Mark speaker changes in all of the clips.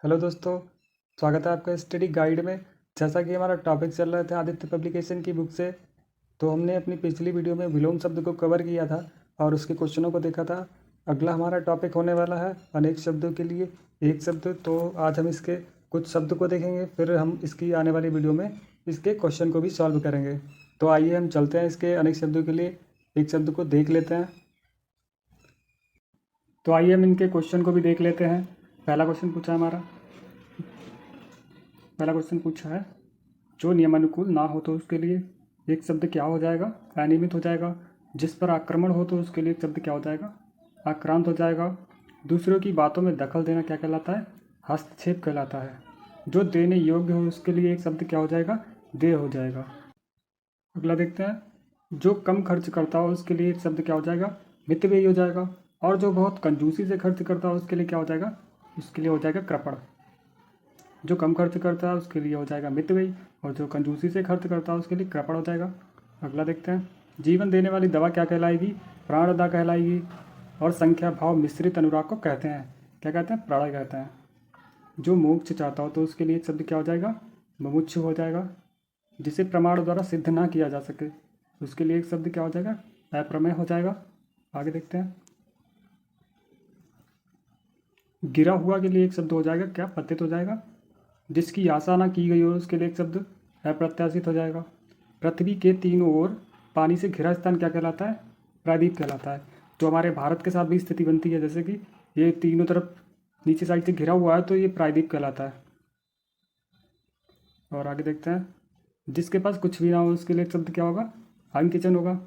Speaker 1: Hello दोस्तों, स्वागत है आपका स्टडी गाइड में। जैसा कि हमारा टॉपिक चल रहा था आदित्य पब्लिकेशन की बुक से, तो हमने अपनी पिछली वीडियो में विलोम शब्द को कवर किया था और उसके क्वेश्चनों को देखा था। अगला हमारा टॉपिक होने वाला है अनेक शब्दों के लिए एक शब्द। तो आज हम इसके कुछ शब्द को देखेंगे, फिर हम इसकी आने वाली वीडियो में इसके क्वेश्चन को भी सॉल्व करेंगे। तो आइए हम चलते हैं इसके अनेक शब्दों के लिए एक शब्द को देख लेते हैं। तो आइए हम इनके क्वेश्चन को भी देख लेते हैं। पहला क्वेश्चन पूछा है, जो नियमानुकूल ना हो तो उसके लिए एक शब्द क्या हो जाएगा? अनियमित हो जाएगा। जिस पर आक्रमण हो तो उसके लिए एक शब्द क्या हो जाएगा? आक्रांत हो जाएगा। दूसरों की बातों में दखल देना क्या कहलाता है? हस्तक्षेप कहलाता है। जो देने योग्य हो उसके लिए एक शब्द क्या हो जाएगा? देय हो जाएगा। अगला देखते हैं, जो कम खर्च करता हो उसके लिए एक शब्द क्या हो जाएगा? मितव्ययी हो जाएगा। और जो बहुत कंजूसी से खर्च करता हो उसके लिए क्या हो जाएगा? उसके लिए हो जाएगा कृपण। जो कम खर्च करता है उसके लिए हो जाएगा मितव्ययी, और जो कंजूसी से खर्च करता है उसके लिए कृपण हो जाएगा। अगला देखते हैं, जीवन देने वाली दवा क्या कहलाएगी? प्राणदा कहलाएगी। और संख्या भाव मिश्रित अनुराग को कहते हैं, क्या कहते हैं? प्रणय कहते हैं। जो मोक्ष चाहता हो तो उसके लिए एक शब्द क्या हो जाएगा? मुमुक्षु हो जाएगा। जिसे प्रमाण द्वारा सिद्ध ना किया जा सके उसके लिए एक शब्द क्या हो जाएगा? अप्रमेय हो जाएगा। आगे देखते हैं, गिरा हुआ के लिए एक शब्द हो जाएगा क्या? पतित हो जाएगा। जिसकी आशा ना की गई हो उसके लिए एक शब्द अप्रत्याशित हो जाएगा। पृथ्वी के तीनों ओर पानी से घिरा स्थान क्या कहलाता है? प्रायद्वीप कहलाता है। तो हमारे भारत के साथ भी स्थिति बनती है, जैसे कि ये तीनों तरफ नीचे साइड से घिरा हुआ है तो ये प्रायद्वीप कहलाता है। और आगे देखते हैं, जिसके पास कुछ भी ना हो उसके लिए एक शब्द क्या होगा? अनकिचन होगा।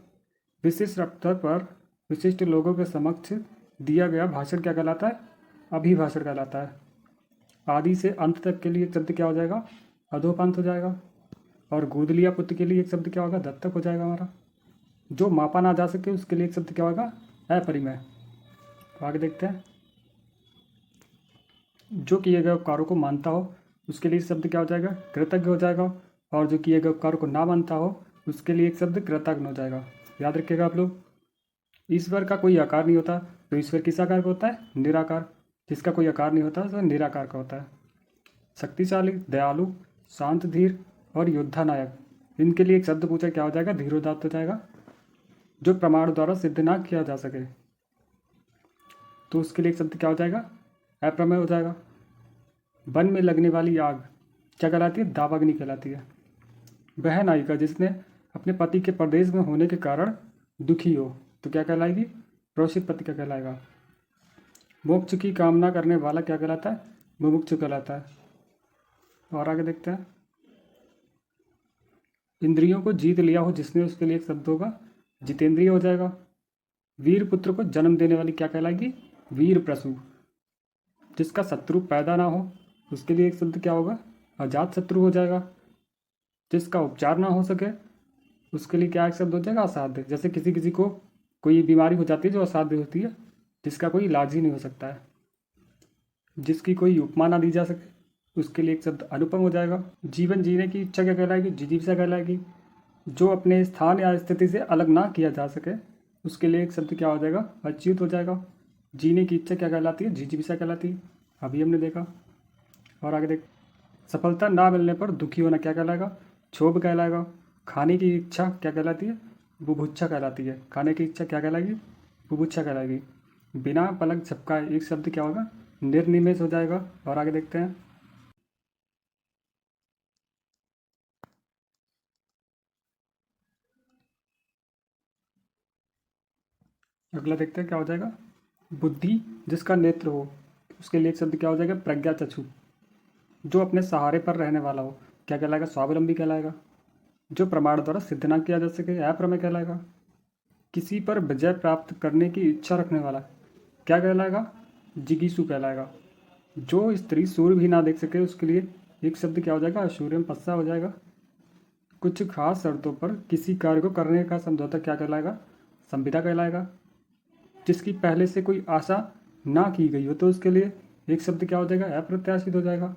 Speaker 1: विशिष्ट अवसर पर विशिष्ट लोगों के समक्ष दिया गया भाषण क्या कहलाता है? अभिभाषण कहलाता है। आदि से अंत तक के लिए एक शब्द क्या हो जाएगा? अधोपांत हो जाएगा। और गोद लिया पुत्र के लिए एक शब्द क्या होगा? दत्तक हो जाएगा हमारा। जो मापा ना जा सके उसके लिए एक शब्द क्या होगा? अपरिमेय। तो आगे देखते हैं, जो किए गए उपकारों को मानता हो उसके लिए शब्द क्या हो जाएगा? कृतज्ञ हो जाएगा। और जो किए गए उपकारों को ना मानता हो उसके लिए एक शब्द कृतज्ञ हो जाएगा। याद रखिएगा आप लोग, ईश्वर का कोई आकार नहीं होता तो ईश्वर किस आकार का होता है? निराकार। जिसका कोई आकार नहीं होता तो निराकार का होता है। शक्तिशाली, दयालु, शांत, धीर और योद्धा नायक, इनके लिए एक शब्द पूछा, क्या हो जाएगा? धीरोदात्त हो जाएगा। जो प्रमाण द्वारा सिद्ध ना किया जा सके तो उसके लिए एक शब्द क्या हो जाएगा? अप्रमेय हो जाएगा। वन में लगने वाली आग क्या कहलाती है? दावाग्नि कहलाती है। वह नायिका जिसने अपने पति के परदेश में होने के कारण दुखी हो तो क्या कहलाएगी? प्रोषित पति का कहलाएगा। मोक्ष की कामना करने वाला क्या कहलाता है? मुमुक्षु कहलाता है। और आगे देखते हैं, इंद्रियों को जीत लिया हो जिसने उसके लिए एक शब्द होगा? जितेंद्रिय हो जाएगा। वीर पुत्र को जन्म देने वाली क्या कहलाएगी? वीर प्रसू। जिसका शत्रु पैदा ना हो उसके लिए एक शब्द क्या होगा? अजात शत्रु हो जाएगा। जिसका उपचार ना हो सके उसके लिए क्या एक शब्द हो जाएगा? असाध्य। जैसे किसी किसी को कोई बीमारी हो जाती है जो असाध्य होती है, जिसका कोई इलाज ही नहीं हो सकता है। जिसकी कोई उपमा ना दी जा सके उसके लिए एक शब्द अनुपम हो जाएगा। जीवन जीने की इच्छा क्या कहलाएगी? जिजीविषा कहलाएगी। जो अपने स्थान या स्थिति से अलग ना किया जा सके उसके लिए एक शब्द क्या हो जाएगा? अच्युत हो जाएगा। जीने की इच्छा क्या कहलाती है? जिजीविषा कहलाती है। अभी हमने देखा। और आगे देख, सफलता ना मिलने पर दुखी होना क्या कहलाएगा? क्षोभ कहलाएगा। खाने की इच्छा क्या कहलाती है? बुभुक्षा कहलाती है। खाने की इच्छा क्या कहलाएगी? बुभुक्षा कहलाएगी। बिना पलक झपकाए एक शब्द क्या होगा? निर्निमेष हो जाएगा। और आगे देखते हैं, अगला देखते हैं क्या हो जाएगा? बुद्धि जिसका नेत्र हो उसके लिए एक शब्द क्या हो जाएगा? प्रज्ञा चक्षु। जो अपने सहारे पर रहने वाला हो क्या कहलाएगा? स्वावलंबी कहलाएगा। जो प्रमाण द्वारा सिद्ध ना किया जा सके अप्रमेय कहलाएगा। किसी पर विजय प्राप्त करने की इच्छा रखने वाला क्या कहलाएगा? जिगीसु कहलाएगा। जो स्त्री सूर्य भी ना देख सके उसके लिए एक शब्द क्या हो जाएगा? अशूर्यम पस्सा हो जाएगा। कुछ खास शर्तों पर किसी कार्य को करने का समझौता क्या कहलाएगा? संविदा कहलाएगा। जिसकी पहले से कोई आशा ना की गई हो तो उसके लिए एक शब्द क्या हो जाएगा? अप्रत्याशित हो जाएगा।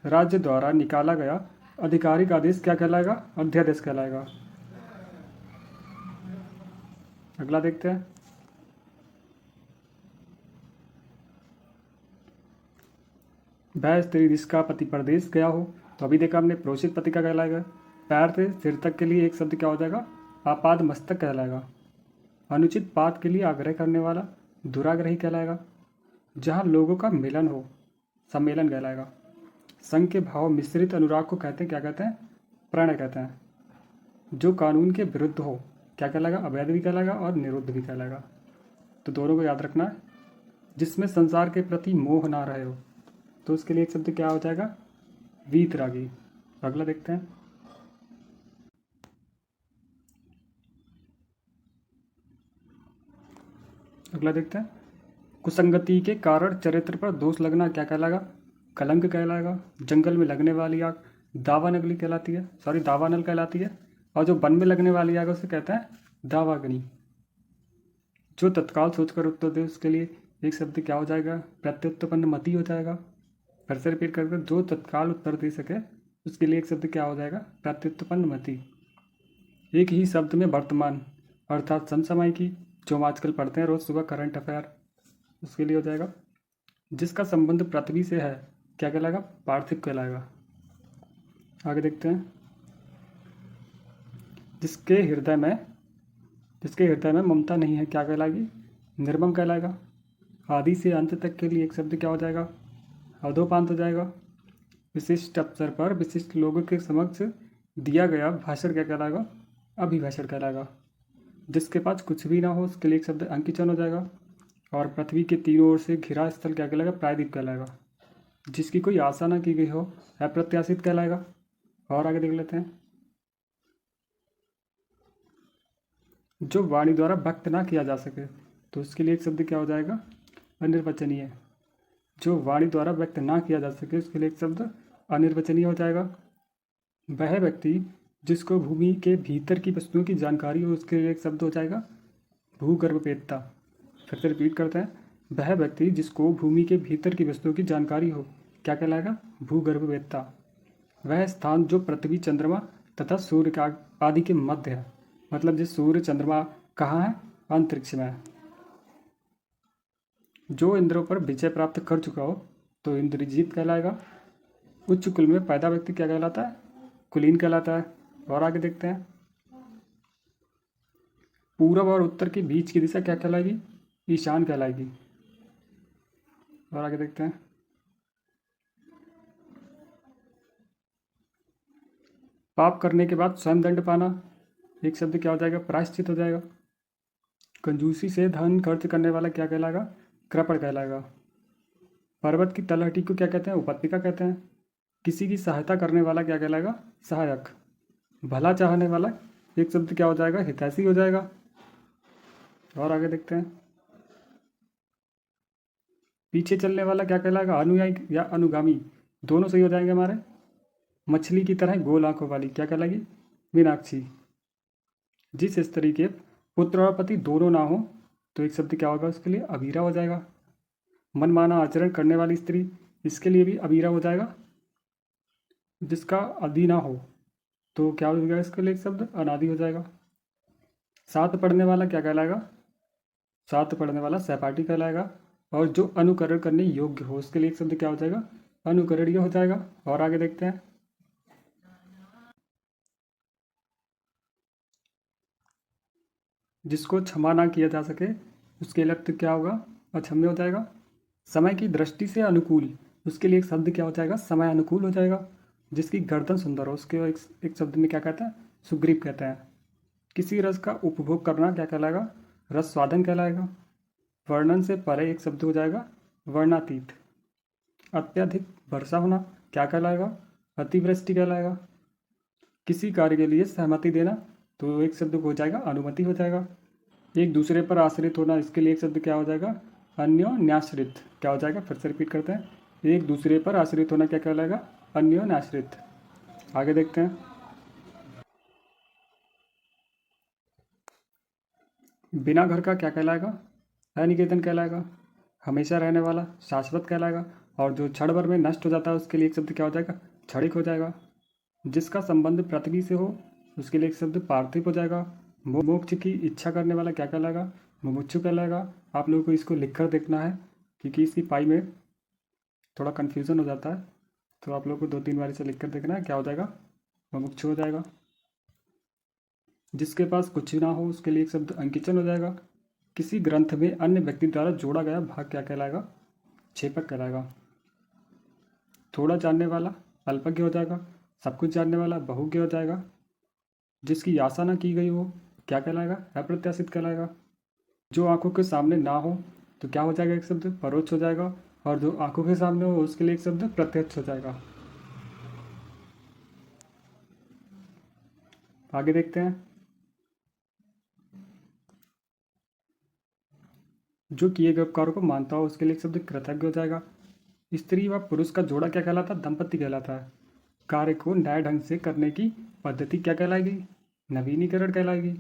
Speaker 1: राज्य द्वारा निकाला गया आधिकारिक आदेश क्या कहलाएगा? अध्यादेश कहलाएगा। अगला देखते हैं, वह स्त्री जिसका पति परदेश गया हो, तो अभी देखा हमने प्रोषित पति का कहलाएगा। पैर से सिर तक के लिए एक शब्द क्या हो जाएगा? आपाद मस्तक कहलाएगा। अनुचित बात के लिए आग्रह करने वाला दुराग्रही कहलाएगा। जहाँ लोगों का मिलन हो, सम्मेलन कहलाएगा। संघ के भाव मिश्रित अनुराग को कहते हैं, क्या कहते हैं? प्रणय कहते हैं। जो कानून के विरुद्ध हो, क्या कहलाएगा? अवैध भी कहलाएगा और निरुद्ध भी कहलाएगा। तो दोनों को याद रखना है। जिसमें संसार के प्रति मोह ना रहे हो, तो उसके लिए एक शब्द क्या हो जाएगा? वीतरागी। अगला देखते हैं। अगला देखते हैं। कुसंगति के कारण चरित्र पर दोष लगना क्या कहलाएगा? कलंक कहलाएगा। जंगल में लगने वाली आग दावानगली कहलाती है, दावानल कहलाती है। और जो वन में लगने वाली आग उसे कहते हैं दावाग्नि। जो तत्काल सोचकर उत्तर दे उसके लिए एक शब्द क्या हो जाएगा? प्रत्युत्पन्न मति हो जाएगा। फिर से रिपीट करके, जो तत्काल उत्तर दे सके उसके लिए एक शब्द क्या हो जाएगा? प्रत्युत्पन्न मति। एक ही शब्द में वर्तमान अर्थात समसामयिकी, जो हम आजकल पढ़ते हैं रोज सुबह करंट अफेयर, उसके लिए हो जाएगा। जिसका संबंध पृथ्वी से है क्या कहलाएगा? पार्थिव कहलाएगा। आगे देखते हैं। जिसके हृदय में ममता नहीं है क्या कहलाएगी? निर्मम कहलाएगा। आदि से अंत तक के लिए एक शब्द क्या हो जाएगा? अधोपांत हो जाएगा। विशिष्ट अवसर पर विशिष्ट लोगों के समक्ष दिया गया भाषण क्या कहलाएगा? अभिभाषण कहलाएगा। जिसके पास कुछ भी ना हो उसके लिए एक शब्द अंकिचन हो जाएगा। और पृथ्वी के तीनों ओर से घिरा स्थल क्या कहलाएगा? प्रायद्वीप कहलाएगा। जिसकी कोई आशा ना की गई हो अप्रत्याशित कहलाएगा। और आगे देख लेते हैं। जो वाणी द्वारा व्यक्त ना किया जा सके, तो उसके लिए एक शब्द क्या हो जाएगा? अनिर्वचनीय। जो वाणी द्वारा व्यक्त ना किया जा सके उसके लिए एक शब्द अनिर्वचनीय हो जाएगा। वह व्यक्ति जिसको भूमि के भीतर की वस्तुओं की जानकारी हो उसके लिए एक शब्द हो जाएगा भूगर्भवेत्ता। फिर से रिपीट करते हैं। वह व्यक्ति जिसको भूमि के भीतर की वस्तुओं की जानकारी हो क्या कहलाएगा? भूगर्भवेत्ता। वह स्थान जो पृथ्वी, चंद्रमा तथा सूर्य का आदि के मध्य है, मतलब जिस सूर्य चंद्रमा कहाँ है? अंतरिक्ष में है। जो इंद्रों पर विजय प्राप्त कर चुका हो तो इंद्रजीत कहलाएगा। उच्च कुल में पैदा व्यक्ति क्या कहलाता है? कुलीन कहलाता है। और आगे देखते हैं। पूरब और उत्तर के बीच की दिशा क्या कहलाएगी? ईशान कहलाएगी। और आगे देखते हैं। पाप करने के बाद स्वयं दंड पाना एक शब्द क्या हो जाएगा? प्रायश्चित हो जाएगा। कंजूसी से धन खर्च करने वाला क्या कहलाएगा? कृपण कहलाएगा। पर्वत की तलहटी को क्या कहते हैं? उपत्यका कहते हैं। किसी की सहायता करने वाला क्या कहलाएगा? सहायक। भला चाहने वाला एक शब्द क्या हो जाएगा? हितैषी हो जाएगा। और आगे देखते हैं। पीछे चलने वाला क्या कहलाएगा? अनुयायी या अनुगामी, दोनों सही हो जाएंगे हमारे। मछली की तरह गोल आंखों वाली क्या कहलाएगी? मीनाक्षी। जिस स्त्री के पुत्र और पति दोनों ना हो तो एक शब्द क्या होगा? उसके लिए अबीरा हो जाएगा। मनमाना आचरण करने वाली स्त्री, इसके लिए भी अबीरा हो जाएगा। जिसका आदि ना हो तो क्या हो जाएगा? इसके लिए एक शब्द अनादि हो जाएगा। साथ पढ़ने वाला क्या कहलाएगा? साथ पढ़ने वाला सहपाठी कहलाएगा। और जो अनुकरण करने योग्य हो उसके लिए एक शब्द क्या हो जाएगा? अनुकरणीय हो जाएगा। और आगे देखते हैं। जिसको क्षमा ना किया जा सके उसके लिए अर्थ क्या होगा? अक्षम्य हो जाएगा। समय की दृष्टि से अनुकूल, उसके लिए एक शब्द क्या हो जाएगा? समय अनुकूल हो जाएगा। जिसकी गर्दन सुंदर हो उसके एक शब्द में क्या कहते हैं? सुग्रीव कहते हैं। किसी रस का उपभोग करना क्या कहलाएगा? रस स्वादन कहलाएगा। वर्णन से परे एक शब्द हो जाएगा वर्णातीत। अत्यधिक वर्षा होना क्या कहलाएगा? अतिवृष्टि कहलाएगा। किसी कार्य के लिए सहमति देना तो एक शब्द हो जाएगा अनुमति हो जाएगा। एक दूसरे पर आश्रित होना, इसके लिए एक शब्द क्या हो जाएगा? अन्योन्याश्रित। क्या हो जाएगा? फिर से रिपीट करते हैं। एक दूसरे पर आश्रित होना क्या कहलाएगा? अन्योन्याश्रित। आगे देखते हैं। बिना घर का क्या कहलाएगा? अनिकेतन कहलाएगा। हमेशा रहने वाला शाश्वत कहलाएगा। और जो क्षण भर में नष्ट हो जाता है उसके लिए एक शब्द क्या हो जाएगा? क्षणिक हो जाएगा। जिसका संबंध पृथ्वी से हो उसके लिए एक शब्द पार्थिव हो जाएगा। मोक्ष की इच्छा करने वाला क्या कहलाएगा? मुमुक्षु कहलाएगा। आप लोगों को इसको लिख कर देखना है क्योंकि इसकी पाई में थोड़ा कन्फ्यूज़न हो जाता है, तो आप लोग को 2-3 बार इसे लिख कर देखना है, क्या हो जाएगा, मुमुक्षु हो जाएगा। जिसके पास कुछ ना हो उसके लिए एक शब्द अंकिचन हो जाएगा। किसी ग्रंथ में अन्य व्यक्ति द्वारा जोड़ा गया भाग क्या कहलाएगा, छेपक कहलाएगा। थोड़ा जानने वाला अल्पज्ञ हो जाएगा। सब कुछ जानने वाला बहुज्ञ हो जाएगा। जिसकी आशा ना की गई हो क्या कहलाएगा, अप्रत्याशित कहलाएगा। जो आंखों के सामने ना हो तो क्या हो जाएगा, एक शब्द परोक्ष हो जाएगा। और जो आंखों के सामने हो उसके लिए एक शब्द प्रत्यक्ष हो जाएगा। आगे देखते हैं। जो किए गए उपकारों को मानता हो उसके लिए एक शब्द कृतज्ञ हो जाएगा। स्त्री व पुरुष का जोड़ा क्या कहलाता है, दंपत्ति कहलाता है। कार्य को न्याय ढंग से करने की पद्धति क्या कहलाएगी, नवीनीकरण कहलाएगी।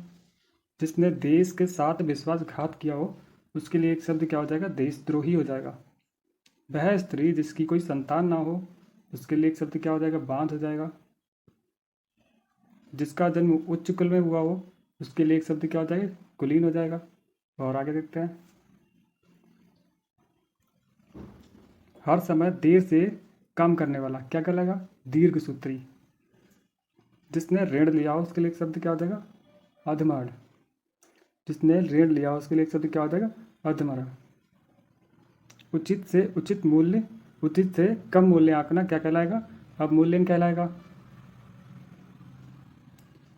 Speaker 1: जिसने देश के साथ विश्वासघात किया हो उसके लिए एक शब्द क्या हो जाएगा, देशद्रोही हो जाएगा। वह स्त्री जिसकी कोई संतान ना हो उसके लिए एक शब्द क्या हो जाएगा, बांझ हो जाएगा। जिसका जन्म उच्च कुल में हुआ हो उसके लिए एक शब्द क्या हो जाएगा, कुलीन हो जाएगा। और आगे देखते हैं। हर समय देर से काम करने वाला क्या कहलाएगा, दीर्घ सूत्री। जिसने ऋण लिया हो उसके लिए एक शब्द क्या हो जाएगा, अधमड़। जिसने ऋण लिया हो उसके लिए एक शब्द क्या हो जाएगा, अधमरा। उचित से उचित मूल्य, उचित से कम मूल्य आंकना क्या कहलाएगा, अवमूल्यन कहलाएगा।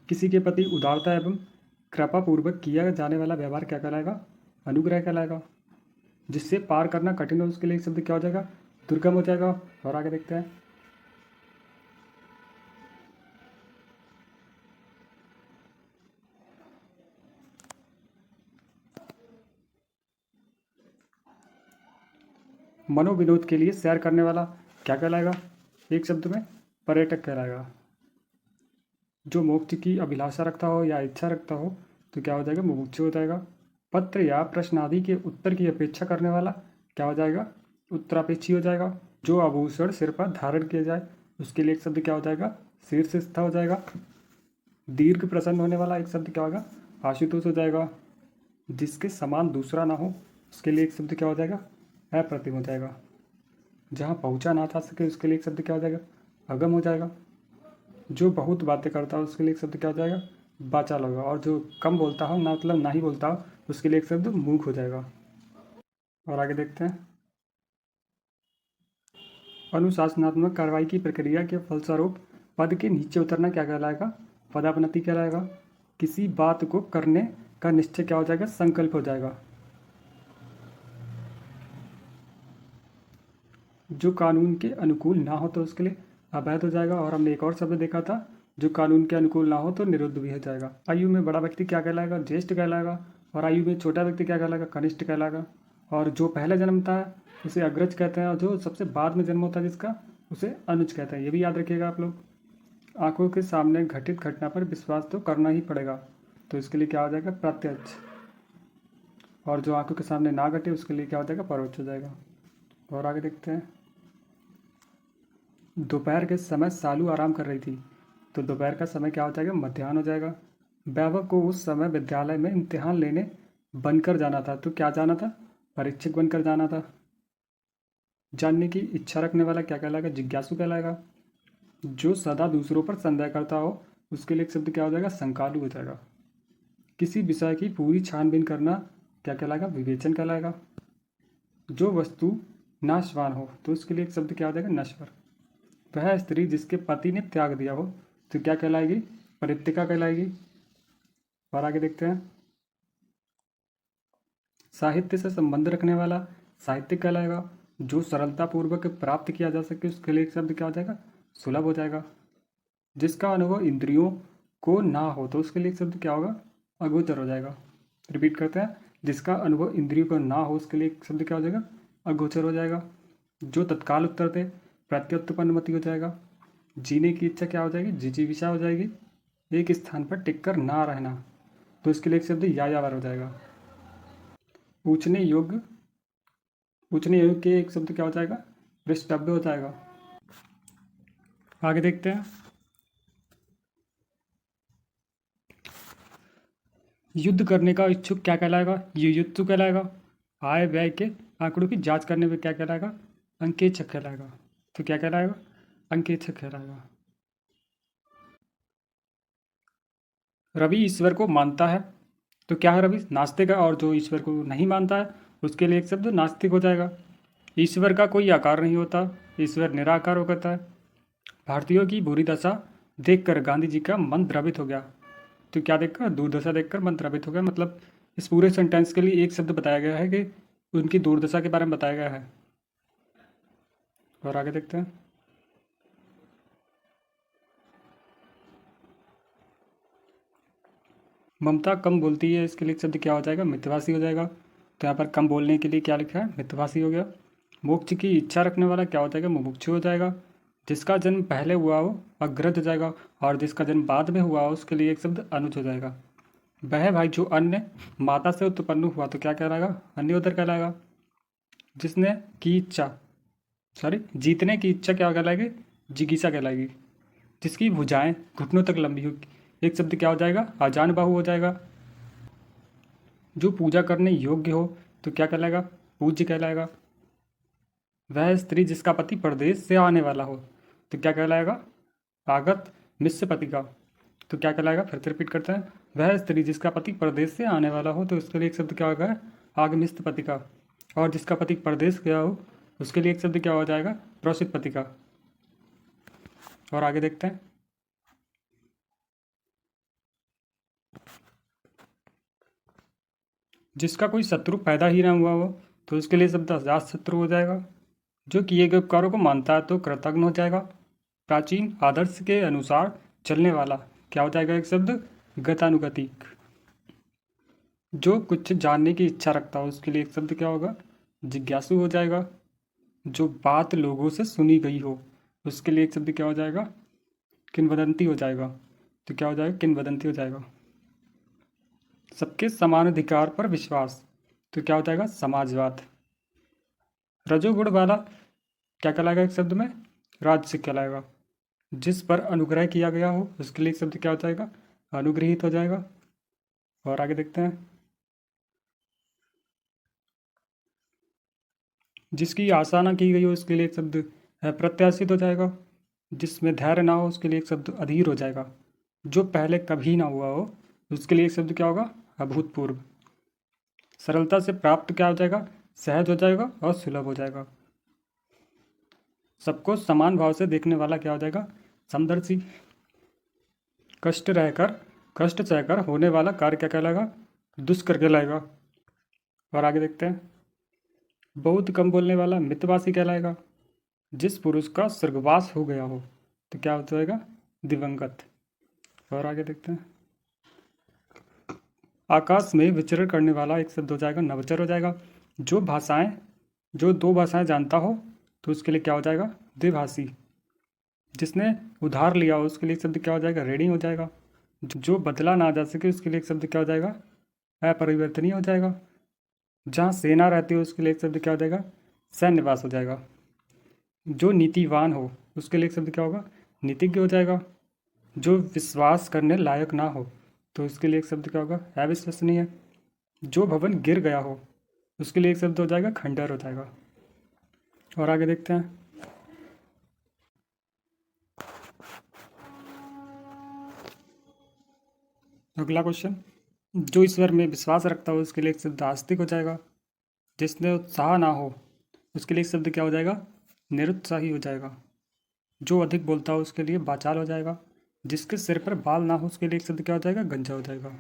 Speaker 1: किसी के प्रति उदारता एवं कृपा पूर्वक किया जाने वाला व्यवहार क्या कहलाएगा, अनुग्रह कहलाएगा। जिससे पार करना कठिन हो उसके लिए एक शब्द क्या हो जाएगा, दुर्गम हो जाएगा। और आगे देखते हैं। मनोविनोद के लिए सैर करने वाला क्या कहलाएगा, एक शब्द में पर्यटक कहलाएगा। जो मोक्ष की अभिलाषा रखता हो या इच्छा रखता हो तो क्या हो जाएगा, मुमुक्षु हो जाएगा। पत्र या प्रश्न आदि के उत्तर की अपेक्षा करने वाला क्या हो जाएगा, उत्तरापेक्षी हो जाएगा। जो आभूषण सिर पर धारण किया जाए उसके लिए एक शब्द क्या हो जाएगा, शीर्षस्थ हो जाएगा। दीर्घ प्रसन्न होने वाला एक शब्द क्या होगा, आशुतोष हो जाएगा। जिसके समान दूसरा ना हो उसके लिए एक शब्द क्या हो जाएगा, अप्रतिम हो जाएगा। जहाँ पहुँचा ना जा सके उसके लिए एक शब्द क्या हो जाएगा, अगम हो जाएगा। जो बहुत बातें करता हो उसके लिए एक शब्द क्या हो जाएगा, बाचाल होगा। और जो कम बोलता हो ना, मतलब ना ही बोलता हो, उसके लिए एक शब्द मूक हो जाएगा। और आगे देखते हैं। अनुशासनात्मक कार्रवाई की प्रक्रिया के फलस्वरूप पद के नीचे उतरना क्या कहलाएगा, पदावनति कहलाएगा। किसी बात को करने का निश्चय क्या हो जाएगा, संकल्प हो जाएगा। जो कानून के अनुकूल ना हो तो उसके लिए अवैध हो जाएगा। और हमने एक और शब्द देखा था, जो कानून के अनुकूल ना हो तो निरुद्ध भी हो जाएगा। आयु में बड़ा व्यक्ति क्या कहलाएगा, ज्येष्ठ कहलाएगा। और आयु में छोटा व्यक्ति क्या कहलाएगा, कनिष्ठ कहलाएगा। और जो पहले जन्मता है उसे अग्रज कहते हैं, और जो सबसे बाद में जन्म होता है जिसका, उसे अनुज कहते हैं। ये भी याद रखिएगा आप लोग। आंखों के सामने घटित घटना पर विश्वास तो करना ही पड़ेगा, तो इसके लिए क्या हो जाएगा, प्रत्यक्ष। और जो आंखों के सामने ना घटे उसके लिए क्या हो जाएगा, परोक्ष हो जाएगा। और आगे देखते हैं। दोपहर के समय सालू आराम कर रही थी, तो दोपहर का समय क्या हो जाएगा, मध्याह्न हो जाएगा। वैभव को उस समय विद्यालय में इम्तिहान लेने बनकर जाना था, तो क्या जाना था, परीक्षक बनकर जाना था। जानने की इच्छा रखने वाला क्या कहलाएगा, जिज्ञासु कहलाएगा। जो सदा दूसरों पर संदेह करता हो उसके लिए एक शब्द क्या हो जाएगा, शंकालु हो जाएगा। किसी विषय की पूरी छानबीन करना क्या कहलाएगा, विवेचन कहलाएगा। जो वस्तु नाशवान हो तो उसके लिए एक शब्द क्या हो जाएगा, नश्वर। वह स्त्री जिसके पति ने त्याग दिया हो तो क्या कहलाएगी, परित्यक्ता कहलाएगी। और आगे देखते हैं। साहित्य से संबंध रखने वाला साहित्यिक कहलाएगा। जो सरलतापूर्वक प्राप्त किया जा सके उसके लिए एक शब्द क्या हो जाएगा, सुलभ हो जाएगा। जिसका अनुभव इंद्रियों को ना हो तो उसके लिए एक शब्द क्या होगा, अगोचर हो जाएगा। रिपीट करते हैं। जिसका अनुभव इंद्रियों को ना हो उसके लिए एक शब्द क्या हो जाएगा, अगोचर हो जाएगा। जो तत्काल उत्तर दे प्रत्युत्पन्नमति हो जाएगा। जीने की इच्छा क्या हो जाएगी, जिजीविषा हो जाएगी। एक स्थान पर टिक कर ना रहना तो इसके लिए एक शब्द यायावर हो जाएगा। पूछने योग्य, पूछने योग्य के एक शब्द क्या हो जाएगा, पृष्ठव्य हो जाएगा। आगे देखते हैं। युद्ध करने का इच्छुक क्या कहलाएगा, युयुत्सु कहलाएगा। आय व्यय के आंकड़ों की जांच करने में क्या कहलाएगा, अंकेक्षक कहलाएगा। तो क्या कहलाएगा? अंकेक्षक कहलाएगा। रवि ईश्वर को मानता है, तो क्या है? रवि नास्तिक है, और जो ईश्वर को नहीं मानता है उसके लिए एक शब्द नास्तिक हो जाएगा। ईश्वर का कोई आकार नहीं होता, ईश्वर निराकार होता है। भारतीयों की बुरी दशा देखकर गांधी जी का मन द्रवित हो गया। तो क्या देखकर? दुर्दशा देखकर मन द्रवित हो गया। मतलब इस पूरे सेंटेंस के लिए एक शब्द बताया गया है कि उनकी दुर्दशा के बारे में बताया गया है। और आगे देखते हैं। ममता कम बोलती है, इसके लिए एक शब्द क्या हो जाएगा? मितभाषी हो जाएगा। तो यहाँ पर कम बोलने के लिए क्या लिखा है? मितभाषी हो गया। मोक्ष की इच्छा रखने वाला क्या हो जाएगा? मुमुक्षु हो जाएगा। जिसका जन्म पहले हुआ हो अग्रज हो जाएगा, और जिसका जन्म बाद में हुआ हो उसके लिए एक शब्द अनुज हो जाएगा। वह भाई जो अन्य माता से उत्पन्न हुआ, तो क्या कहलाएगा? अन्योदर कहलाएगा। जिसने की इच्छा, सॉरी, जीतने की इच्छा क्या कहलाएगी? जिगीषा कहलाएगी। जिसकी भुजाएं घुटनों तक लंबी होगी, एक शब्द क्या हो जाएगा? आजान बाहु हो जाएगा। जो पूजा करने योग्य हो तो क्या कहलाएगा? पूज्य कहलाएगा। वह स्त्री जिसका पति परदेश से आने वाला हो तो क्या कहलाएगा? आगत मिश्र पति का। तो क्या कहलाएगा? फिर से रिपीट करते हैं। वह स्त्री जिसका पति परदेश से आने वाला हो तो उसके लिए एक शब्द क्या होगा? आगमिस्त पति का। और जिसका पति परदेश गया हो उसके लिए एक शब्द क्या हो जाएगा? प्रोसित पति का। और आगे देखते हैं। जिसका कोई शत्रु पैदा ही ना हुआ हो तो उसके लिए शब्द अजात शत्रु हो जाएगा। जो किए गए उपकारों को मानता है तो कृतज्ञ हो जाएगा। प्राचीन आदर्श के अनुसार चलने वाला क्या हो जाएगा? एक शब्द गतानुगतिक। जो कुछ जानने की इच्छा रखता हो उसके लिए एक शब्द क्या होगा? जिज्ञासु हो जाएगा। जो बात लोगों से सुनी गई हो उसके लिए एक शब्द क्या हो जाएगा? किंवदंती हो जाएगा। तो क्या हो जाएगा? किंवदंती हो जाएगा। सबके समान अधिकार पर विश्वास तो क्या हो जाएगा? समाजवाद। रजोगुण वाला क्या कहलाएगा? एक शब्द में राजसिक कहलाएगा। जिस पर अनुग्रह किया गया हो उसके लिए एक शब्द क्या हो जाएगा? अनुग्रहित हो जाएगा। और आगे देखते हैं। जिसकी आशा ना की गई हो उसके लिए एक शब्द अप्रत्याशित हो जाएगा। जिसमें धैर्य ना हो उसके लिए एक शब्द अधीर हो जाएगा। जो पहले कभी ना हुआ हो उसके लिए एक शब्द क्या होगा? अभूतपूर्व। सरलता से प्राप्त क्या हो जाएगा? सहज हो जाएगा और सुलभ हो जाएगा। सबको समान भाव से देखने वाला क्या हो जाएगा? समदर्शी। कष्ट सहकर होने वाला कार्य क्या कहलाएगा? दुष्कर कहलाएगा। और आगे देखते हैं। बहुत कम बोलने वाला मितभाषी कहलाएगा। जिस पुरुष का स्वर्गवास हो गया हो तो क्या हो जाएगा? दिवंगत। और आगे देखते हैं। आकाश में विचरण करने वाला एक शब्द हो जाएगा नवचर हो जाएगा। जो दो भाषाएं जानता हो तो उसके लिए क्या हो जाएगा? द्विभाषी। जिसने उधार लिया हो उसके लिए एक शब्द क्या हो जाएगा? ऋणी हो जाएगा। जो बदला ना जा सके उसके लिए एक शब्द क्या हो जाएगा? अपरिवर्तनीय हो जाएगा। जहाँ सेना रहती है उसके लिए एक शब्द क्या हो जाएगा? सैन्यवास हो जाएगा। जो नीतिवान हो उसके लिए एक शब्द क्या होगा? नीतिज्ञ हो जाएगा। जो विश्वास करने लायक ना हो तो उसके लिए एक शब्द क्या होगा? अविश्वसनीय। जो भवन गिर गया हो उसके लिए एक शब्द हो जाएगा? खंडर हो जाएगा। और आगे देखते हैं। अगला क्वेश्चन। जो ईश्वर में विश्वास रखता हो उसके लिए एक शब्द आस्तिक हो जाएगा। जिसमें उत्साह ना हो उसके लिए एक शब्द क्या हो जाएगा? निरुत्साही हो जाएगा। जो अधिक बोलता हो उसके लिए वाचाल हो जाएगा। जिसके सिर पर बाल ना हो उसके लिए एक शब्द क्या हो जाएगा? गंजा हो जाएगा।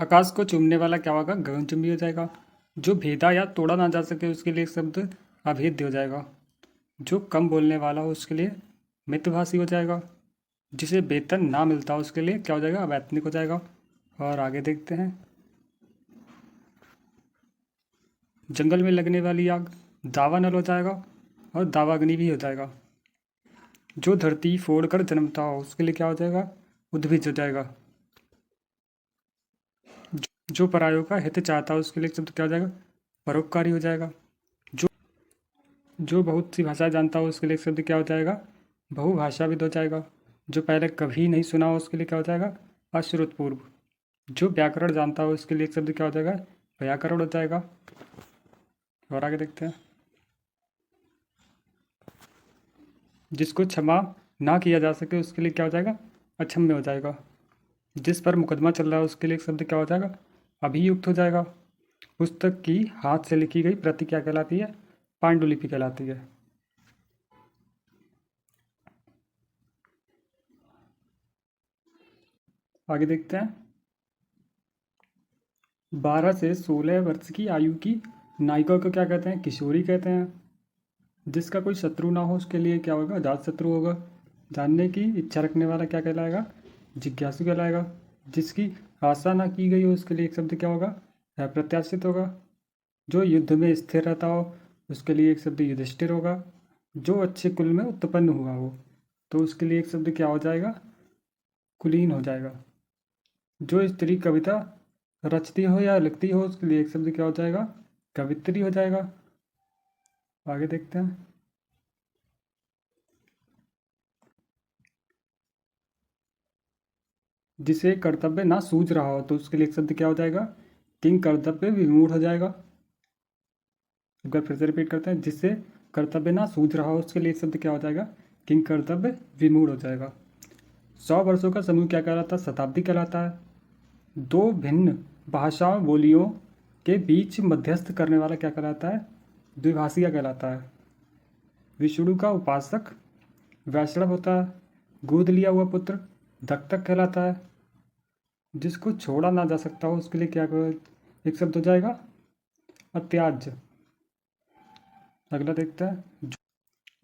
Speaker 1: आकाश को चूमने वाला क्या होगा? गगनचुंबी हो जाएगा। जो भेदा या तोड़ा ना जा सके उसके लिए एक शब्द अभेद्य हो जाएगा। जो कम बोलने वाला हो उसके लिए मितभाषी हो जाएगा। जिसे वेतन ना मिलता हो उसके लिए क्या हो जाएगा? अवैतनिक हो जाएगा। और आगे देखते हैं। जंगल में लगने वाली आग दावानल हो जाएगा और दावाग्नि भी हो जाएगा। जो धरती फोड़ कर जन्मता हो उसके लिए क्या हो जाएगा? उद्भिज हो जाएगा। जो परायों का हित चाहता हो उसके लिए एक शब्द क्या हो जाएगा? परोपकारी हो जाएगा। जो जो बहुत सी भाषाएं जानता हो उसके लिए एक शब्द क्या हो जाएगा? बहुभाषाविद हो जाएगा। जो पहले कभी नहीं सुना हो उसके लिए क्या हो जाएगा? अश्रुतपूर्व। जो व्याकरण जानता हो उसके लिए एक शब्द क्या हो जाएगा? व्याकरण हो जाएगा। और आगे देखते हैं। जिसको क्षमा ना किया जा सके उसके लिए क्या हो जाएगा? अक्षम्य हो जाएगा। जिस पर मुकदमा चल रहा है उसके लिए एक शब्द क्या हो जाएगा? अभियुक्त हो जाएगा। पुस्तक की हाथ से लिखी गई प्रति क्या कहलाती है? पांडुलिपि कहलाती है। आगे देखते हैं। 12 से 16 वर्ष की आयु की नायिका को क्या कहते हैं? किशोरी कहते हैं। जिसका कोई शत्रु ना हो उसके लिए क्या होगा? अजात शत्रु होगा। जानने की इच्छा रखने वाला क्या कहलाएगा? जिज्ञासु कहलाएगा। जिसकी आशा ना की गई हो उसके लिए एक शब्द क्या होगा? अप्रत्याशित होगा। जो युद्ध में स्थिर रहता हो उसके लिए एक शब्द युधिष्ठिर होगा। जो अच्छे कुल में उत्पन्न हुआ हो तो उसके लिए एक शब्द क्या हो जाएगा? कुलीन हो जाएगा। जो स्त्री कविता रचती हो या लिखती हो उसके लिए एक शब्द क्या हो जाएगा? कवित्री हो जाएगा। आगे देखते हैं। जिसे कर्तव्य ना सूझ रहा हो तो उसके लिए एक शब्द क्या हो जाएगा? किंग कर्तव्य विमूढ़ हो जाएगा। एक बार फिर से रिपीट करते हैं। जिसे कर्तव्य ना सूझ रहा हो उसके लिए एक शब्द क्या हो जाएगा? किंग कर्तव्य विमूढ़ हो जाएगा। 100 वर्षों का समूह क्या कहलाता है? शताब्दी कहलाता है। दो भिन्न भाषाओं बोलियों के बीच मध्यस्थ करने वाला क्या कहलाता है? द्विभाषिया कहलाता है। विष्णु का उपासक वैष्णव होता है। गोद लिया हुआ पुत्र दत्तक कहलाता है। जिसको छोड़ा ना जा सकता हो उसके लिए क्या एक शब्द हो जाएगा? अत्याज्य। अगला देखते हैं।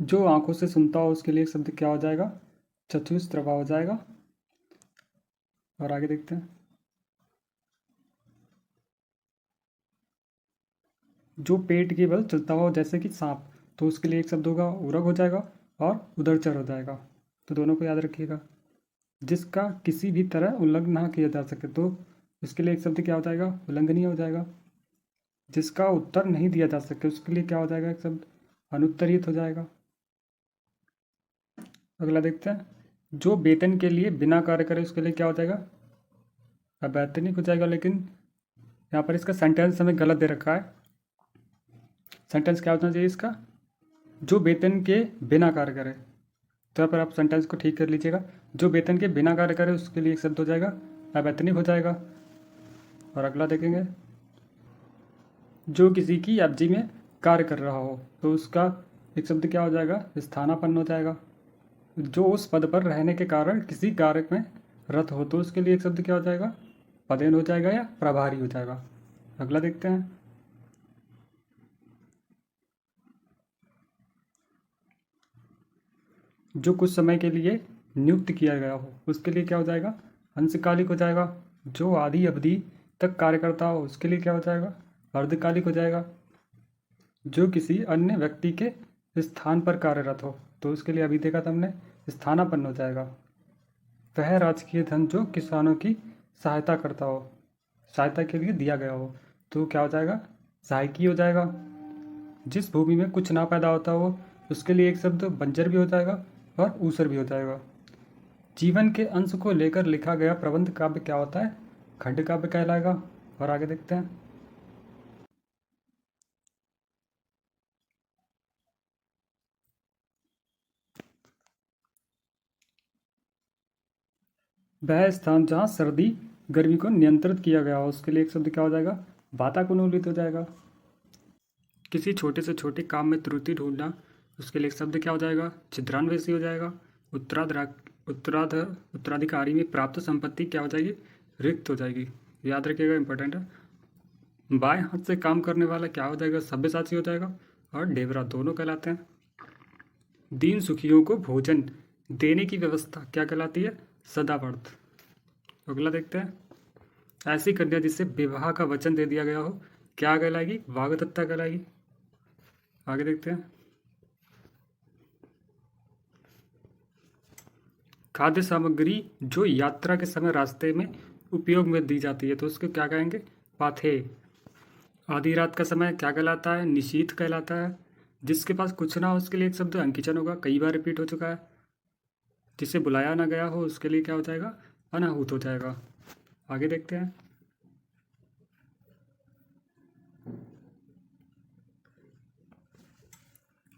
Speaker 1: जो आंखों से सुनता हो उसके लिए एक शब्द क्या हो जाएगा? चक्षुस्त्रवा हो जाएगा। और आगे देखते हैं। जो पेट के बल चलता हो जैसे कि सांप तो उसके लिए एक शब्द होगा? उरग हो जाएगा और उदरचर हो जाएगा। तो दोनों को याद रखिएगा। जिसका किसी भी तरह उल्लंघन ना किया जा सके तो इसके लिए एक शब्द क्या हो जाएगा? उल्लंघनीय हो जाएगा। जिसका उत्तर नहीं दिया जा सके उसके लिए क्या हो जाएगा? एक शब्द अनुत्तरित हो जाएगा। अगला देखते हैं। जो वेतन के लिए बिना कार्य करे उसके लिए क्या हो जाएगा? अवैतनिक हो जाएगा। लेकिन यहाँ पर इसका सेंटेंस हमें गलत दे रखा है। सेंटेंस क्या होना चाहिए इसका? जो वेतन के बिना कार्य करे। तो यहाँ पर आप सेंटेंस को ठीक कर लीजिएगा। जो वेतन के बिना कार्य करे उसके लिए एक शब्द हो जाएगा? अवैतनिक हो जाएगा। और अगला देखेंगे। जो किसी की अब्जी में कार्य कर रहा हो तो उसका एक शब्द क्या हो जाएगा? स्थानापन्न हो जाएगा। जो उस पद पर रहने के कारण किसी कार्य में रत हो तो उसके लिए एक शब्द क्या हो जाएगा? पदेन हो जाएगा या प्रभारी हो जाएगा। अगला देखते हैं। जो कुछ समय के लिए नियुक्त किया गया हो उसके लिए क्या हो जाएगा? अंशकालिक हो जाएगा। जो आधी अवधि तक कार्य करता हो उसके लिए क्या हो जाएगा? अर्धकालिक हो जाएगा। जो किसी अन्य व्यक्ति के स्थान पर कार्यरत हो तो उसके लिए अभी देखा था हमने स्थानापन्न हो जाएगा। वह राजकीय धन जो किसानों की सहायता करता हो, सहायता के लिए दिया गया हो तो क्या हो जाएगा? सहायकी हो जाएगा। जिस भूमि में कुछ ना पैदा होता हो उसके लिए एक शब्द बंजर भी हो जाएगा और ऊसर भी हो जाएगा। जीवन के अंश को लेकर लिखा गया प्रबंध काव्य क्या होता है? खंड काव्य कहलाएगा। और आगे देखते हैं। वह स्थान जहाँ सर्दी गर्मी को नियंत्रित किया गया हो उसके लिए एक शब्द क्या हो जाएगा? वातानुकूलित हो जाएगा। किसी छोटे से छोटे काम में त्रुटि ढूंढना उसके लिए एक शब्द क्या हो जाएगा? छिद्रान्वेषी हो जाएगा। उत्तराधिकारी में प्राप्त संपत्ति क्या हो जाएगी? रिक्त हो जाएगी। याद रखिएगा, इंपॉर्टेंट है। बाएं हाथ से काम करने वाला क्या हो जाएगा? सब्यसाची हो जाएगा। और डेबरा दोनों कहलाते हैं। दीन सुखियों को भोजन देने की व्यवस्था क्या कहलाती है? सदाव्रत। अगला देखते हैं। ऐसी कन्या जिससे विवाह का वचन दे दिया गया हो क्या कहलाएगी? वागदत्ता कहलाएगी। आगे देखते हैं। खाद्य सामग्री जो यात्रा के समय रास्ते में उपयोग में दी जाती है तो उसको क्या कहेंगे? पाथे। आधी रात का समय क्या कहलाता है? निशीथ कहलाता है। जिसके पास कुछ ना हो उसके लिए एक शब्द अंकिचन होगा, कई बार रिपीट हो चुका है। जिसे बुलाया ना गया हो उसके लिए क्या हो जाएगा? अनाहूत हो जाएगा। आगे देखते हैं।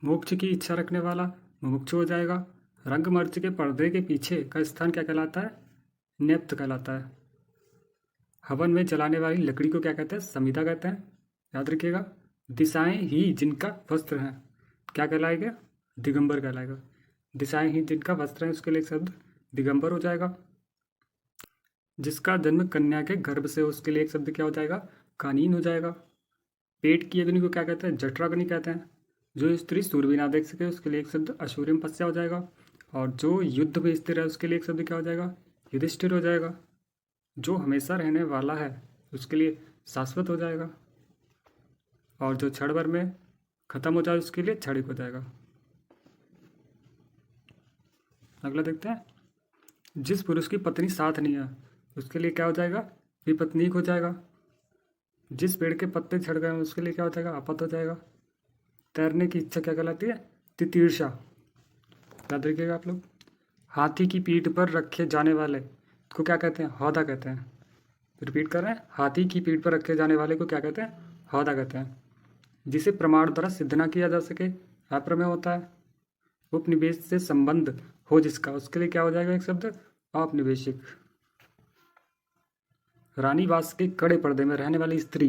Speaker 1: मोक्ष की इच्छा रखने वाला मुमुक्षु हो जाएगा। रंगमंच के पर्दे के पीछे का स्थान क्या कहलाता है? नेप्त कहलाता है। हवन में जलाने वाली लकड़ी को क्या कहते हैं? समिधा कहते हैं। याद रखिएगा। दिशाएं ही जिनका वस्त्र है क्या कहलाएगा? दिगंबर कहलाएगा। दिशाएं ही जिनका वस्त्र है उसके लिए एक शब्द दिगंबर हो जाएगा। जिसका जन्म कन्या के गर्भ से उसके लिए एक शब्द क्या हो जाएगा? कानीन हो जाएगा। पेट की अग्नि को क्या कहते हैं? जठराग्नि कहते हैं। जो स्त्री सूर्य भी ना देख सके उसके लिए एक शब्द अशूरिम पस्या हो जाएगा। और जो युद्ध में स्थिर है उसके लिए एक शब्द क्या हो जाएगा? युधिष्ठिर हो जाएगा। जो हमेशा रहने वाला है उसके लिए शाश्वत हो जाएगा। और जो क्षण भर में खत्म हो जाए उसके लिए क्षणिक हो जाएगा। अगला देखते हैं। जिस पुरुष की पत्नी साथ नहीं है उसके लिए क्या हो जाएगा? विपत्नीक हो जाएगा। जिस पेड़ के पत्ते झड़ गए उसके लिए क्या हो जाएगा? आपत हो जाएगा। तैरने की इच्छा क्या कहलाती है? तितीर्षा। याद रखिएगा आप लोग। हाथी की पीठ पर रखे जाने वाले को क्या कहते हैं? हौदा कहते हैं। रिपीट कर रहे हैं। हाथी की पीठ पर रखे जाने वाले को क्या कहते हैं? हौदा कहते हैं। जिसे प्रमाण द्वारा सिद्ध ना किया जा सके अप्रमेय होता है। उपनिवेश से संबंध हो जिसका उसके लिए क्या हो जाएगा? एक शब्द औपनिवेशिक। रानीवास के कड़े पर्दे में रहने वाली स्त्री।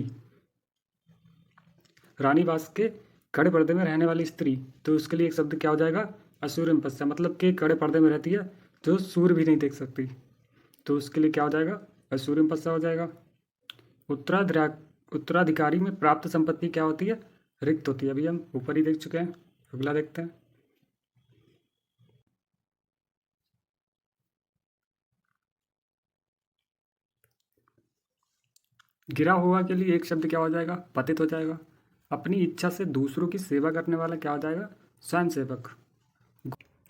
Speaker 1: रानीवास के कड़े पर्दे में रहने वाली स्त्री तो उसके लिए एक शब्द क्या हो जाएगा? असूर्यम पस्या। मतलब कि कड़े पर्दे में रहती है जो सूर्य भी नहीं देख सकती तो उसके लिए क्या हो जाएगा? असूर्यम पस्या हो जाएगा। उत्तराधिकारी में प्राप्त संपत्ति क्या होती है? रिक्त होती है। अभी हम ऊपर ही देख चुके हैं। अगला देखते हैं। गिरा हुआ के लिए एक शब्द क्या हो जाएगा? पतित हो जाएगा। अपनी इच्छा से दूसरों की सेवा करने वाला क्या हो जाएगा? स्वयं सेवक।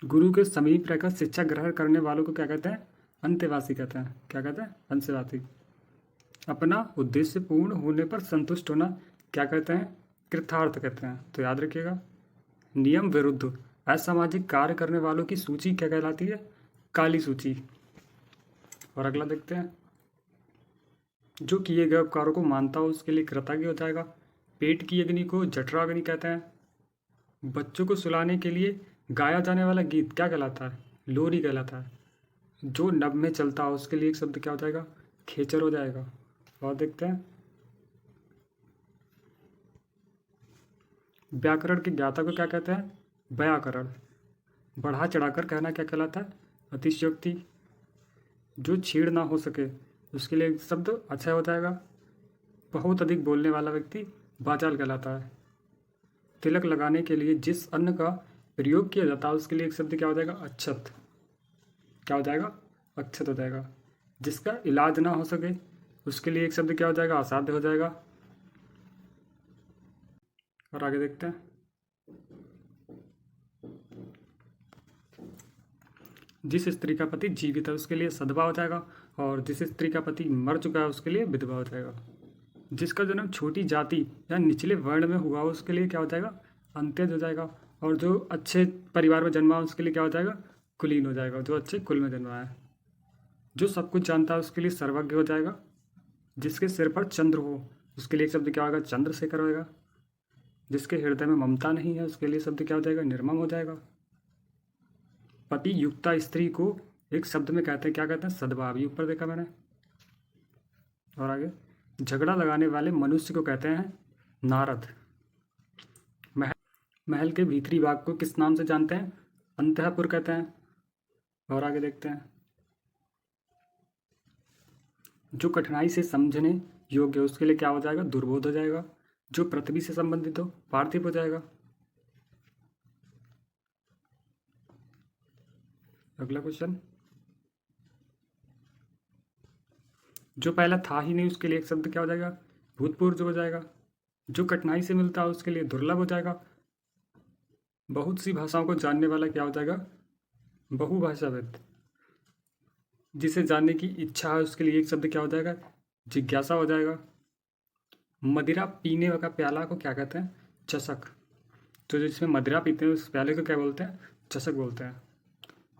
Speaker 1: गुरु के समीप रहकर शिक्षा ग्रहण करने वालों को क्या कहते हैं? अंतेवासी कहते हैं। क्या कहते हैं? अंतेवासी। अपना उद्देश्य पूर्ण होने पर संतुष्ट होना क्या कहते हैं? कृतार्थ कहते हैं। तो याद रखिएगा। नियम विरुद्ध असामाजिक कार्य करने वालों की सूची क्या कहलाती है? काली सूची। और अगला देखते हैं। जो किए गए उपकारों को मानता हो उसके लिए कृतज्ञ हो जाएगा। पेट की अग्नि को जठराग्नि कहते हैं। बच्चों को सुलाने के लिए गाया जाने वाला गीत क्या कहलाता है? लोरी कहलाता है। जो नभ में चलता हो उसके लिए एक शब्द क्या हो जाएगा? खेचर हो जाएगा। और देखते हैं। व्याकरण की ज्ञाता को क्या कहते हैं? व्याकरण। बढ़ा चढ़ाकर कहना क्या कहलाता है? अतिशयोक्ति। जो छीड़ ना हो सके उसके लिए एक शब्द अच्छा हो जाएगा। बहुत अधिक बोलने वाला व्यक्ति वाचाल कहलाता है। तिलक लगाने के लिए जिस अन्न का प्रयोग किया जाता है उसके लिए एक शब्द क्या हो जाएगा? अक्षत। क्या हो जाएगा? अक्षत हो जाएगा। जिसका इलाज ना हो सके उसके लिए एक शब्द क्या हो जाएगा? असाध्य हो जाएगा। और आगे देखते हैं। जिस स्त्री का पति जीवित है उसके लिए सदवा हो जाएगा। और जिस स्त्री का पति मर चुका है उसके लिए विधवा हो जाएगा। जिसका जन्म छोटी जाति या निचले वर्ण में हुआ हो उसके लिए क्या हो जाएगा? अंत्यज हो जाएगा। और जो अच्छे परिवार में जन्मा हो उसके लिए क्या हो जाएगा? कुलीन हो जाएगा। जो अच्छे कुल में जन्मा है। जो सब कुछ जानता है उसके लिए सर्वज्ञ हो जाएगा। जिसके सिर पर चंद्र हो उसके लिए शब्द क्या होगा? चंद्रशेखर होगा। जिसके हृदय में ममता नहीं है उसके लिए शब्द क्या हो जाएगा? निर्मम हो जाएगा। पति युक्ता स्त्री को एक शब्द में कहते हैं क्या कहते हैं? सद्भाव। अभी ऊपर देखा मैंने। और आगे। झगड़ा लगाने वाले मनुष्य को कहते हैं नारद। महल के भीतरी भाग को किस नाम से जानते हैं? अंतःपुर कहते हैं। और आगे देखते हैं। जो कठिनाई से समझने योग्य उसके लिए क्या हो जाएगा? दुर्बोध हो जाएगा। जो पृथ्वी से संबंधित हो पार्थिव हो जाएगा। अगला क्वेश्चन। जो पहला था ही नहीं उसके लिए एक शब्द क्या हो जाएगा? भूतपूर्व हो जाएगा। जो कठिनाई से मिलता है उसके लिए दुर्लभ हो जाएगा। बहुत सी भाषाओं को जानने वाला क्या हो जाएगा? बहुभाषाविद। जिसे जानने की इच्छा है उसके लिए एक शब्द क्या हो जाएगा? जिज्ञासा हो जाएगा। मदिरा पीने का प्याला को क्या कहते हैं? चषक। तो जिसमें मदिरा पीते हैं उस प्याले को क्या बोलते हैं? चषक बोलते हैं।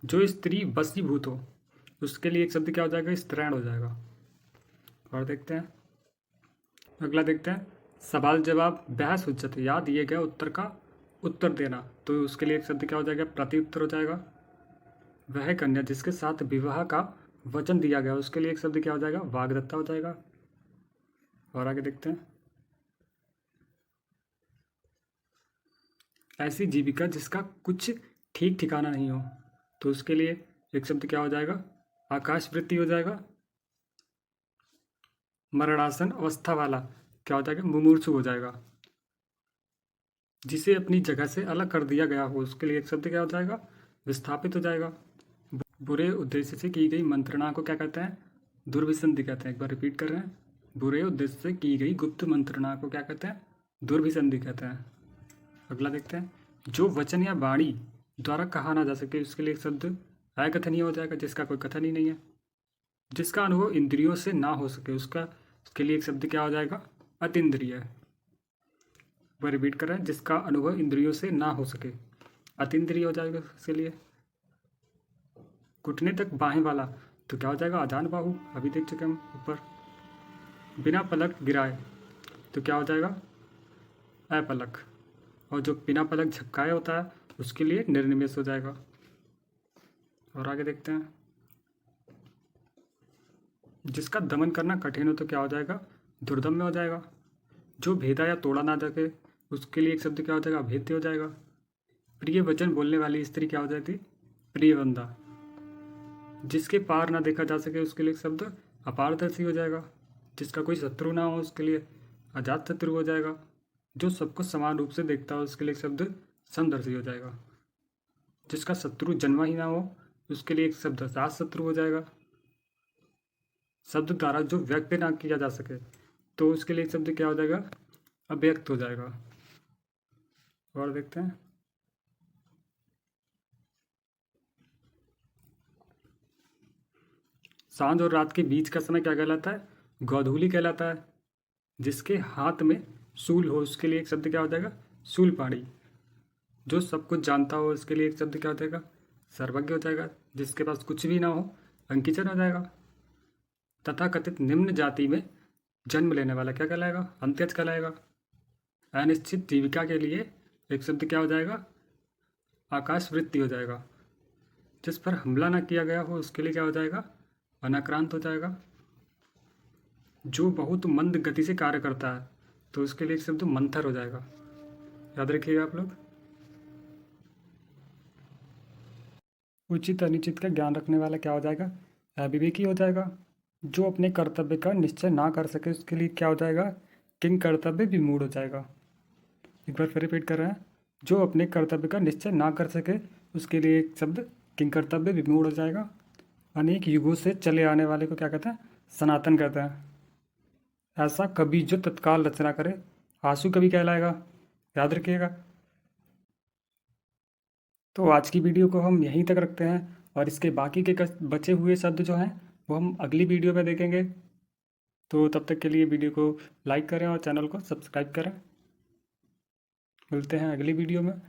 Speaker 1: जो स्त्री वशीभूत हो उसके लिए एक शब्द क्या हो जाएगा? स्त्रैण हो जाएगा। और देखते हैं। अगला देखते हैं। सवाल जवाब बहस हुज्जत। याद दिए गए उत्तर का उत्तर देना, तो उसके लिए एक शब्द क्या हो जाएगा? प्रति उत्तर हो जाएगा। वह कन्या जिसके साथ विवाह का वचन दिया गया, उसके लिए एक शब्द क्या हो जाएगा? वाग्दत्ता हो जाएगा। और आगे देखते हैं। ऐसी जीविका जिसका कुछ ठीक ठिकाना नहीं हो, तो उसके लिए एक शब्द क्या हो जाएगा? आकाश वृत्ति हो जाएगा। मरणासन अवस्था वाला क्या हो जाएगा? मुमूर्षु हो जाएगा। जिसे अपनी जगह से अलग कर दिया गया हो, उसके लिए एक शब्द क्या हो जाएगा? विस्थापित हो जाएगा। बुरे उद्देश्य से की गई मंत्रणा को क्या कहते हैं? दुर्भिसंधि कहते हैं। एक बार रिपीट कर रहे हैं। बुरे उद्देश्य से की गई गुप्त मंत्रणा को क्या कहते हैं? दुर्भिसंधि कहते हैं। अगला देखते हैं। जो वचन या वाणी द्वारा कहा ना जा सके, उसके लिए एक शब्द अकथनीय हो जाएगा, जिसका कोई कथन ही नहीं है। जिसका अनुभव इंद्रियों से ना हो सके, उसके लिए एक शब्द क्या हो जाएगा? अतीन्द्रिय। वह रिपीट कर रहे हैं। जिसका अनुभव इंद्रियों से ना हो सके, अतीन्द्रिय हो जाएगा इसके लिए। घुटने तक बाहें वाला तो क्या हो जाएगा? आजान बाहु, अभी देख चुके हम ऊपर। बिना पलक गिराए तो क्या हो जाएगा? अपलक। और जो बिना पलक झपकाए होता है, उसके लिए निर्निमेष हो जाएगा। और आगे देखते हैं। जिसका दमन करना कठिन हो तो क्या हो जाएगा? दुर्दम्य हो जाएगा। जो भेदा या तोड़ा ना सके, उसके लिए एक शब्द क्या हो जाएगा? अभेद्य हो जाएगा। प्रिय वचन बोलने वाली स्त्री क्या हो जाती? प्रियवंदा। जिसके पार ना देखा जा सके, उसके लिए एक शब्द अपारदर्शी हो जाएगा। जिसका कोई शत्रु ना हो, उसके लिए अजात शत्रु हो जाएगा। जो सबको समान रूप से देखता हो, उसके लिए एक शब्द समदर्शी हो जाएगा। जिसका शत्रु जन्मा ही ना हो, उसके लिए एक शब्द अजात शत्रु हो जाएगा। शब्द द्वारा जो व्यक्त ना किया जा सके, तो उसके लिए एक शब्द क्या हो जाएगा? अव्यक्त हो जाएगा। और देखते हैं। सांझ और रात के बीच का समय क्या कहलाता है? गोधूली कहलाता है। जिसके हाथ में शूल हो, उसके लिए एक शब्द क्या हो जाएगा? शूलपाणी। जो सब कुछ जानता हो, उसके लिए एक शब्द क्या हो जाएगा? सर्वज्ञ हो जाएगा। जिसके पास कुछ भी ना हो, अंकिचन हो जाएगा। तथा कथित निम्न जाति में जन्म लेने वाला क्या कहलाएगा? अंत्यज कहलाएगा। अनिश्चित जीविका के लिए एक शब्द क्या हो जाएगा? आकाश वृत्ति हो जाएगा। जिस पर हमला ना किया गया हो, उसके लिए क्या हो जाएगा? अनाक्रांत हो जाएगा। जो बहुत मंद गति से कार्य करता है, तो उसके लिए एक शब्द मंथर हो जाएगा। याद रखिएगा आप लोग। उचित अनुचित का ज्ञान रखने वाला क्या हो जाएगा? अविवेकी हो जाएगा। जो अपने कर्तव्य का निश्चय ना कर सके, उसके लिए क्या हो जाएगा? किंग कर्तव्य विमूढ़ हो जाएगा। एक बार फिर रिपीट कर रहे हैं। जो अपने कर्तव्य का निश्चय ना कर सके, उसके लिए एक शब्द किंग कर्तव्य विमूढ़ हो जाएगा। अनेक युगों से चले आने वाले को क्या कहते हैं? सनातन कहते हैं। ऐसा कवि जो तत्काल रचना करे, आंसू कवि कहलाएगा। याद रखिएगा। तो आज की वीडियो को हम यहीं तक रखते हैं, और इसके बाकी के बचे हुए शब्द जो हैं, वो हम अगली वीडियो में देखेंगे। तो तब तक के लिए वीडियो को लाइक करें और चैनल को सब्सक्राइब करें। मिलते हैं अगली वीडियो में।